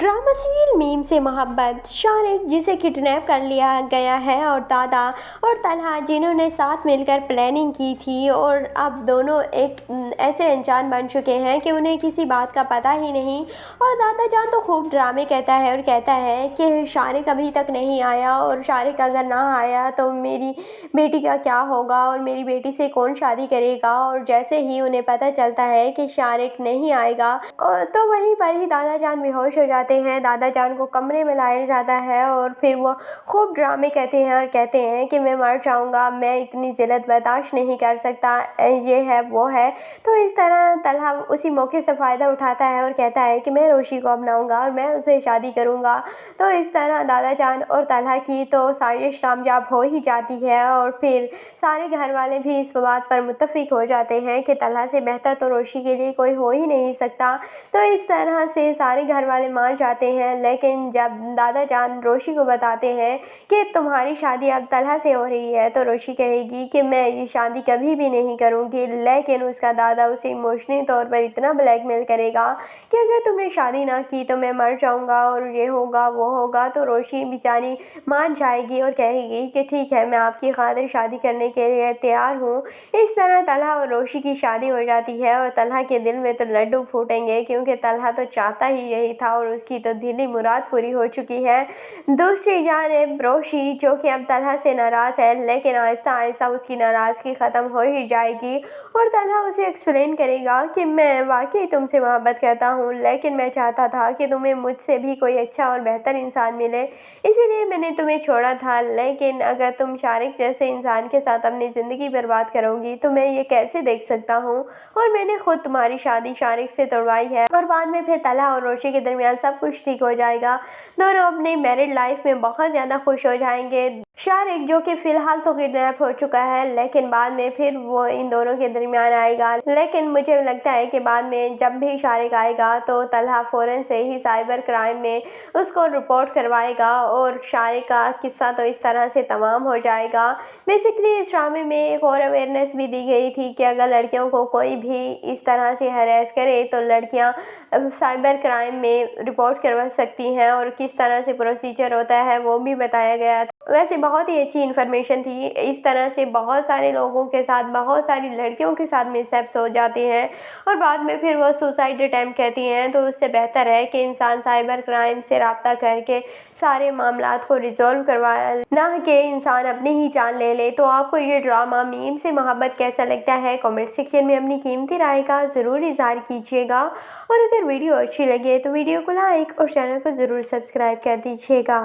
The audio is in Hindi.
ड्रामा सीरियल मीम से मोहब्बत। शारिक जिसे किडनैप कर लिया गया है और दादा और तलहा जिन्होंने साथ मिलकर प्लानिंग की थी और अब दोनों एक ऐसे अनजान बन चुके हैं कि उन्हें किसी बात का पता ही नहीं। और दादा जान तो खूब ड्रामे कहता है और कहता है कि शारिक अभी तक नहीं आया और शारिक अगर ना आया तो मेरी बेटी का क्या होगा और मेरी बेटी से कौन शादी करेगा। और जैसे ही उन्हें पता चलता है कि शारिक नहीं आएगा तो वहीं पर ही दादा जान बेहोश हो जाते हैं। दादा जान को कमरे में लाया जाता है और फिर वो खूब ड्रामे कहते हैं और कहते हैं कि मैं मर जाऊंगा, मैं इतनी जिल्लत बर्दाश्त नहीं कर सकता, ये है वो है। तो इस तरह तलहा उसी मौके से फ़ायदा उठाता है और कहता है कि मैं रोशी को अपनाऊंगा और मैं उससे शादी करूंगा। तो इस तरह दादा जान और तलहा की तो साजिश कामयाब हो ही जाती है और फिर सारे घर वाले भी इस बात पर मुत्तफिक हो जाते हैं कि तलहा से बेहतर तो रोशी के लिए कोई हो ही नहीं सकता। तो इस तरह से सारे घर वाले मान जाते हैं। लेकिन जब दादा जान रोशी को बताते हैं कि तुम्हारी शादी अब तलहा से हो रही है तो रोशी कहेगी कि मैं ये शादी कभी भी नहीं करूँगी। लेकिन उसका दादा उसे इमोशनली तौर पर इतना ब्लैकमेल करेगा कि अगर तुमने शादी ना की तो मैं मर जाऊँगा और ये होगा वो होगा। तो रोशी बेचारी मान जाएगी और कहेगी कि ठीक है, मैं आपकी खातिर शादी करने के लिए तैयार हूँ। इस तरह तलहा और रोशी की शादी हो जाती है और तलहा के दिल में तो लड्डू फूटेंगे क्योंकि तलहा तो चाहता ही यही था और उसकी तो दिली मुराद पूरी हो चुकी है। दूसरी जानिब रोशी जो कि अब तलहा से नाराज़ है, लेकिन आहिस्ता आहिस्ता उसकी नाराज़गी ख़त्म हो ही जाएगी और तलहा उसे एक्सप्लेन करेगा कि मैं वाकई तुमसे मोहब्बत करता हूँ, लेकिन मैं चाहता था कि तुम्हें मुझसे भी कोई अच्छा और बेहतर इंसान मिले, इसीलिए मैंने तुम्हें छोड़ा था। लेकिन अगर तुम शारिक जैसे इंसान के साथ अपनी ज़िंदगी बर्बाद करोगी तो मैं ये कैसे देख सकता हूँ। और मैंने खुद तुम्हारी शादी शारिक से तोड़वाई है और बाद में फिर तलहा और रोशी के दरमियान सब कुछ ठीक हो जाएगा। दोनों अपनी मैरिड लाइफ में बहुत ज़्यादा खुश हो जाएंगे। शारिक जो कि फ़िलहाल तो किडनैप हो चुका है, लेकिन बाद में फिर वो इन दोनों के दरमियान आएगा। लेकिन मुझे लगता है कि बाद में जब भी शारिक आएगा तो तलहा फ़ौरन से ही साइबर क्राइम में उसको रिपोर्ट करवाएगा और शारिक का किस्सा तो इस तरह से तमाम हो जाएगा। बेसिकली इस ड्रामे में एक और अवेयरनेस भी दी गई थी कि अगर लड़कियों को कोई भी इस तरह से हरेस करे तो लड़कियां साइबर क्राइम में रिपोर्ट करवा सकती हैं और किस तरह से प्रोसीजर होता है वो भी बताया गया था। वैसे बहुत ही अच्छी इन्फॉर्मेशन थी। इस तरह से बहुत सारे लोगों के साथ, बहुत सारी लड़कियों के साथ मिसहैप्स हो जाते हैं और बाद में फिर वो सुसाइड अटैम्प्ट करती हैं। तो उससे बेहतर है कि इंसान साइबर क्राइम से रब्ता करके सारे मामलात को रिजॉल्व करवाए, ना कि इंसान अपनी ही जान ले ले। तो आपको ये ड्रामा मीम से मोहब्बत कैसा लगता है, कमेंट सेक्शन में अपनी कीमती राय का ज़रूर इज़हार कीजिएगा। और अगर वीडियो अच्छी लगे तो वीडियो को लाइक और चैनल को ज़रूर सब्सक्राइब कर दीजिएगा।